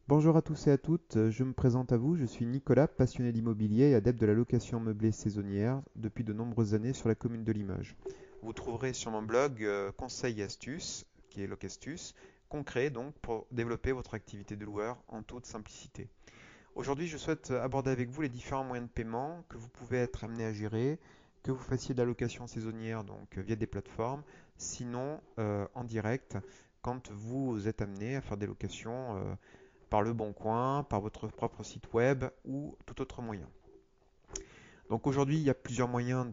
Bonjour à tous et à toutes, je me présente à vous, je suis Nicolas, passionné d'immobilier et adepte de la location meublée saisonnière depuis de nombreuses années sur la commune de Limoges. Vous trouverez sur mon blog conseils et astuces, qui est Locastus, concrets donc pour développer votre activité de loueur en toute simplicité. Aujourd'hui, je souhaite aborder avec vous les différents moyens de paiement que vous pouvez être amené à gérer, que vous fassiez de la location saisonnière donc via des plateformes, sinon en direct quand vous êtes amené à faire des locations par Le Bon Coin, par votre propre site web ou tout autre moyen. Donc aujourd'hui, il y a plusieurs moyens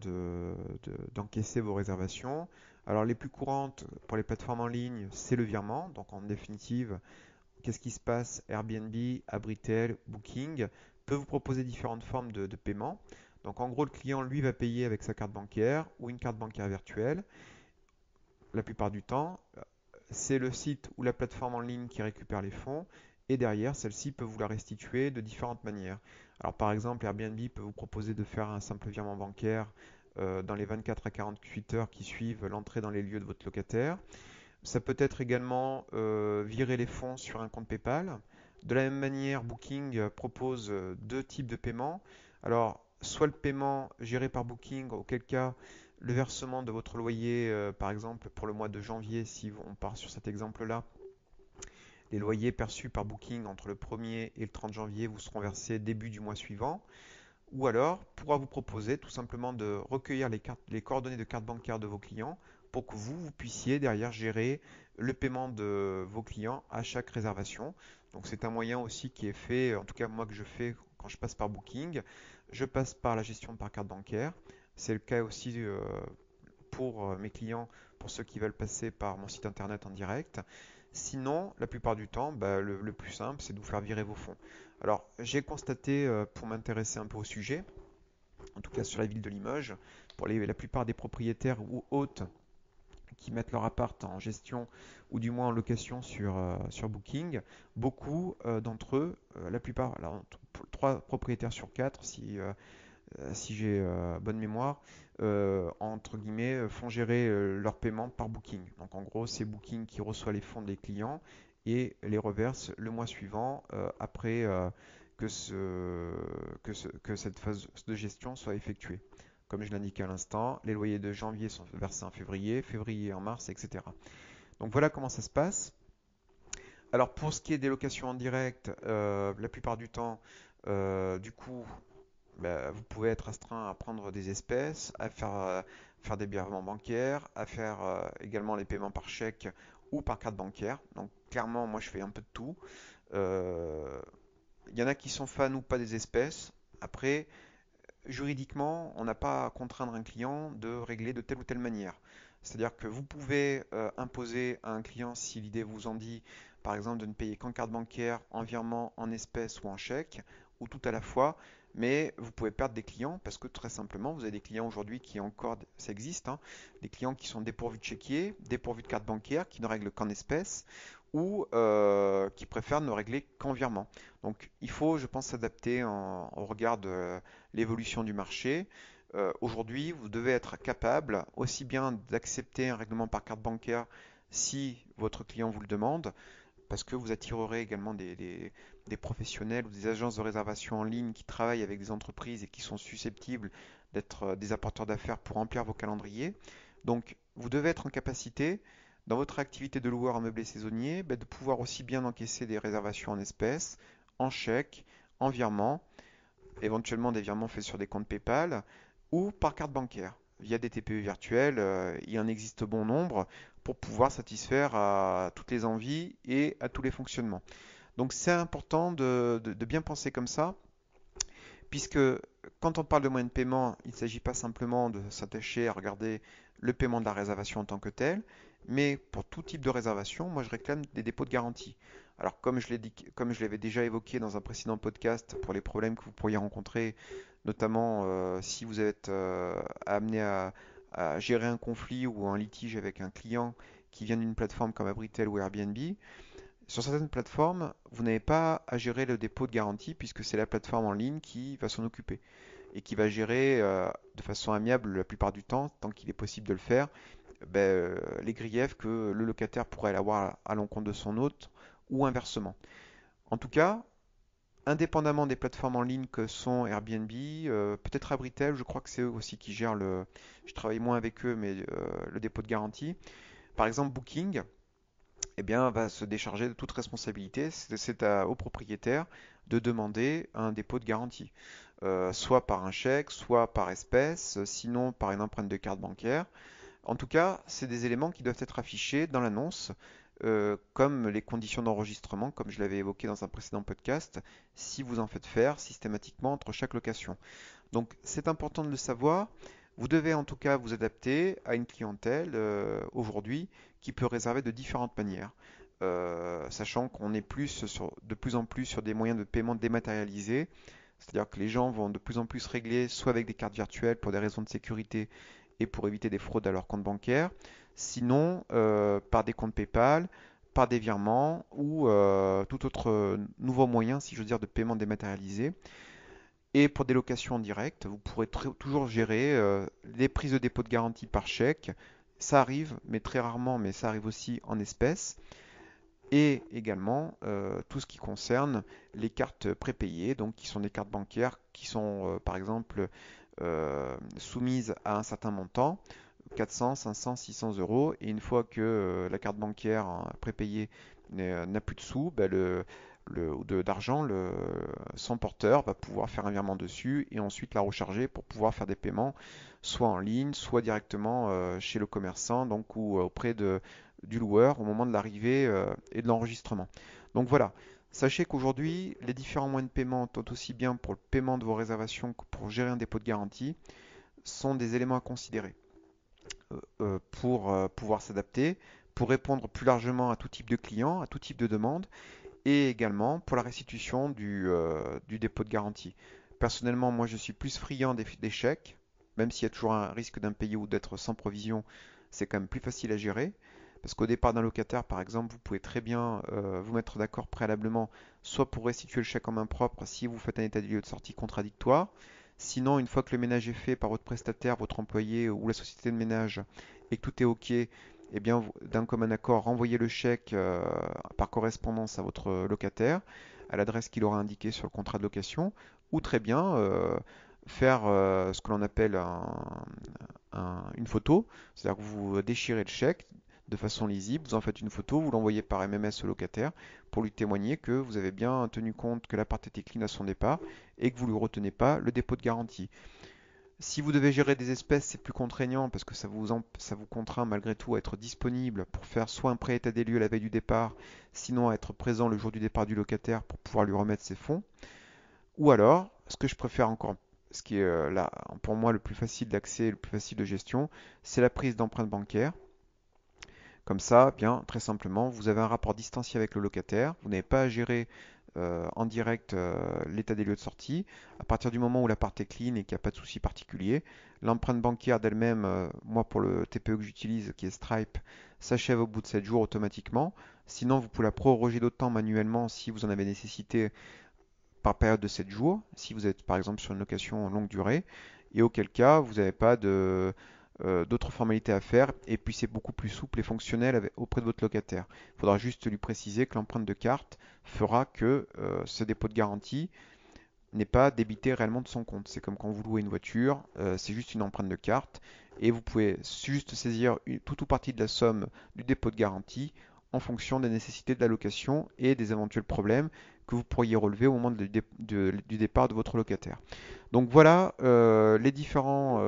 d'encaisser vos réservations. Alors les plus courantes pour les plateformes en ligne, c'est le virement. Donc en définitive, qu'est-ce qui se passe? Airbnb, Abritel, Booking peut vous proposer différentes formes de paiement. Donc en gros, le client, lui, va payer avec sa carte bancaire ou une carte bancaire virtuelle. La plupart du temps, c'est le site ou la plateforme en ligne qui récupère les fonds et derrière, celle-ci peut vous la restituer de différentes manières. Alors par exemple, Airbnb peut vous proposer de faire un simple virement bancaire dans les 24 à 48 heures qui suivent l'entrée dans les lieux de votre locataire. Ça peut être également virer les fonds sur un compte PayPal. De la même manière, Booking propose deux types de paiement. Alors, soit le paiement géré par Booking, auquel cas le versement de votre loyer, par exemple pour le mois de janvier, si on part sur cet exemple-là, les loyers perçus par Booking entre le 1er et le 30 janvier vous seront versés début du mois suivant. Ou alors pourra vous proposer tout simplement de recueillir les coordonnées de carte bancaire de vos clients pour que vous puissiez derrière gérer le paiement de vos clients à chaque réservation. Donc c'est un moyen aussi qui est fait, en tout cas moi que je fais quand je passe par Booking. Je passe par la gestion par carte bancaire. C'est le cas aussi pour mes clients, pour ceux qui veulent passer par mon site internet en direct. Sinon, la plupart du temps, le plus simple, c'est de vous faire virer vos fonds. Alors, j'ai constaté, pour m'intéresser un peu au sujet, en tout cas sur la ville de Limoges, pour la plupart des propriétaires ou hôtes qui mettent leur appart en gestion ou du moins en location sur Booking, beaucoup d'entre eux, la plupart, alors, 3 propriétaires sur 4, si j'ai bonne mémoire, entre guillemets, font gérer leur paiement par Booking. Donc en gros, c'est Booking qui reçoit les fonds des clients et les reverse le mois suivant après que cette phase de gestion soit effectuée. Comme je l'indiquais à l'instant, les loyers de janvier sont versés en février, février en mars, etc. Donc voilà comment ça se passe. Alors pour ce qui est des locations en direct, la plupart du temps, du coup, vous pouvez être astreint à prendre des espèces, à faire des virements bancaires, à faire également les paiements par chèque ou par carte bancaire. Donc clairement, moi je fais un peu de tout. Euh, Il y en a qui sont fans ou pas des espèces. Après, juridiquement, on n'a pas à contraindre un client de régler de telle ou telle manière. C'est-à-dire que vous pouvez imposer à un client, si l'idée vous en dit, par exemple, de ne payer qu'en carte bancaire, en virement, en espèces ou en chèque, ou tout à la fois, mais vous pouvez perdre des clients parce que très simplement, vous avez des clients aujourd'hui qui encore, ça existe, hein, des clients qui sont dépourvus de chéquier, dépourvus de carte bancaire, qui ne règlent qu'en espèces ou qui préfèrent ne régler qu'en virement. Donc il faut, je pense, s'adapter au regard de l'évolution du marché. Aujourd'hui, vous devez être capable aussi bien d'accepter un règlement par carte bancaire si votre client vous le demande, parce que vous attirerez également des professionnels ou des agences de réservation en ligne qui travaillent avec des entreprises et qui sont susceptibles d'être des apporteurs d'affaires pour remplir vos calendriers. Donc, vous devez être en capacité, dans votre activité de loueur en meublé saisonnier, de pouvoir aussi bien encaisser des réservations en espèces, en chèques, en virement, éventuellement des virements faits sur des comptes PayPal ou par carte bancaire. Via des TPE virtuels, il en existe bon nombre pour pouvoir satisfaire à toutes les envies et à tous les fonctionnements. Donc c'est important de bien penser comme ça, puisque quand on parle de moyens de paiement, il ne s'agit pas simplement de s'attacher à regarder le paiement de la réservation en tant que tel, mais pour tout type de réservation, moi je réclame des dépôts de garantie. Alors comme je l'avais déjà évoqué dans un précédent podcast pour les problèmes que vous pourriez rencontrer, notamment si vous êtes amené à gérer un conflit ou un litige avec un client qui vient d'une plateforme comme Abritel ou Airbnb, sur certaines plateformes, vous n'avez pas à gérer le dépôt de garantie puisque c'est la plateforme en ligne qui va s'en occuper et qui va gérer de façon amiable la plupart du temps, tant qu'il est possible de le faire, les griefs que le locataire pourrait avoir à l'encontre de son hôte ou inversement. En tout cas, indépendamment des plateformes en ligne que sont Airbnb, peut-être Abritel, je crois que c'est eux aussi qui gèrent le. Je travaille moins avec eux, mais le dépôt de garantie. Par exemple, Booking, eh bien, va se décharger de toute responsabilité. Au propriétaire de demander un dépôt de garantie, soit par un chèque, soit par espèce, sinon par une empreinte de carte bancaire. En tout cas, c'est des éléments qui doivent être affichés dans l'annonce, comme les conditions d'enregistrement, comme je l'avais évoqué dans un précédent podcast, si vous en faites faire systématiquement entre chaque location. Donc c'est important de le savoir. Vous devez en tout cas vous adapter à une clientèle aujourd'hui qui peut réserver de différentes manières. Sachant qu'on est de plus en plus sur des moyens de paiement dématérialisés, c'est-à-dire que les gens vont de plus en plus régler soit avec des cartes virtuelles pour des raisons de sécurité et pour éviter des fraudes à leur compte bancaire, sinon par des comptes PayPal, par des virements ou tout autre nouveau moyen, si je veux dire, de paiement dématérialisé. Et pour des locations en direct, vous pourrez toujours gérer les prises de dépôt de garantie par chèque. Ça arrive, mais très rarement, mais ça arrive aussi en espèces. Et également tout ce qui concerne les cartes prépayées, donc qui sont des cartes bancaires qui sont par exemple soumises à un certain montant, 400, 500, 600 euros. Et une fois que la carte bancaire prépayée n'a plus de sous, ben, d'argent, son porteur va pouvoir faire un virement dessus et ensuite la recharger pour pouvoir faire des paiements soit en ligne, soit directement chez le commerçant, donc ou auprès du loueur au moment de l'arrivée et de l'enregistrement. Donc voilà, sachez qu'aujourd'hui, les différents moyens de paiement, tant aussi bien pour le paiement de vos réservations que pour gérer un dépôt de garantie, sont des éléments à considérer pour pouvoir s'adapter, pour répondre plus largement à tout type de client, à tout type de demande, et également pour la restitution du dépôt de garantie. Personnellement, moi je suis plus friand des chèques, même s'il y a toujours un risque d'impayé ou d'être sans provision, c'est quand même plus facile à gérer. Parce qu'au départ d'un locataire, par exemple, vous pouvez très bien vous mettre d'accord préalablement, soit pour restituer le chèque en main propre si vous faites un état des lieux de sortie contradictoire. Sinon, une fois que le ménage est fait par votre prestataire, votre employé ou la société de ménage et que tout est OK, eh bien, d'un commun accord, renvoyez le chèque par correspondance à votre locataire, à l'adresse qu'il aura indiquée sur le contrat de location, ou très bien faire ce que l'on appelle une photo, c'est-à-dire que vous déchirez le chèque de façon lisible, vous en faites une photo, vous l'envoyez par MMS au locataire pour lui témoigner que vous avez bien tenu compte que l'appart était clean à son départ et que vous ne lui retenez pas le dépôt de garantie. Si vous devez gérer des espèces, c'est plus contraignant parce que ça vous contraint malgré tout à être disponible pour faire soit un pré-état des lieux la veille du départ, sinon à être présent le jour du départ du locataire pour pouvoir lui remettre ses fonds. Ou alors, ce que je préfère encore, ce qui est là pour moi le plus facile d'accès, le plus facile de gestion, c'est la prise d'empreinte bancaire. Comme ça, bien, très simplement, vous avez un rapport distancié avec le locataire, vous n'avez pas à gérer en direct l'état des lieux de sortie. À partir du moment où l'appart est clean et qu'il n'y a pas de souci particulier, l'empreinte bancaire d'elle-même, moi pour le TPE que j'utilise, qui est Stripe, s'achève au bout de 7 jours automatiquement. Sinon, vous pouvez la proroger d'autant manuellement si vous en avez nécessité par période de 7 jours, si vous êtes par exemple sur une location longue durée, et auquel cas vous n'avez pas d'autres formalités à faire, et puis c'est beaucoup plus souple et fonctionnel auprès de votre locataire. Il faudra juste lui préciser que l'empreinte de carte fera que ce dépôt de garantie n'est pas débité réellement de son compte. C'est comme quand vous louez une voiture, c'est juste une empreinte de carte, et vous pouvez juste saisir tout ou partie de la somme du dépôt de garantie en fonction des nécessités de la location et des éventuels problèmes que vous pourriez relever au moment du départ de votre locataire. Donc voilà les différents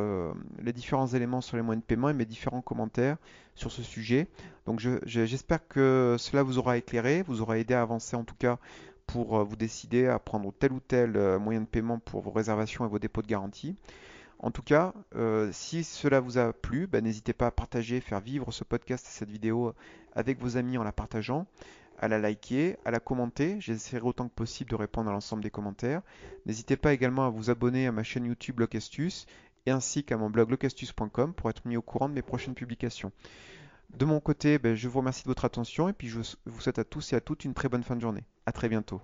éléments sur les moyens de paiement et mes différents commentaires sur ce sujet. Donc j'espère que cela vous aura éclairé, vous aura aidé à avancer en tout cas pour vous décider à prendre tel ou tel moyen de paiement pour vos réservations et vos dépôts de garantie. En tout cas, si cela vous a plu, bah, n'hésitez pas à partager, faire vivre ce podcast et cette vidéo avec vos amis en la partageant, à la liker, à la commenter. J'essaierai autant que possible de répondre à l'ensemble des commentaires. N'hésitez pas également à vous abonner à ma chaîne YouTube Locastus et ainsi qu'à mon blog locastus.com pour être mis au courant de mes prochaines publications. De mon côté, je vous remercie de votre attention et puis je vous souhaite à tous et à toutes une très bonne fin de journée. À très bientôt.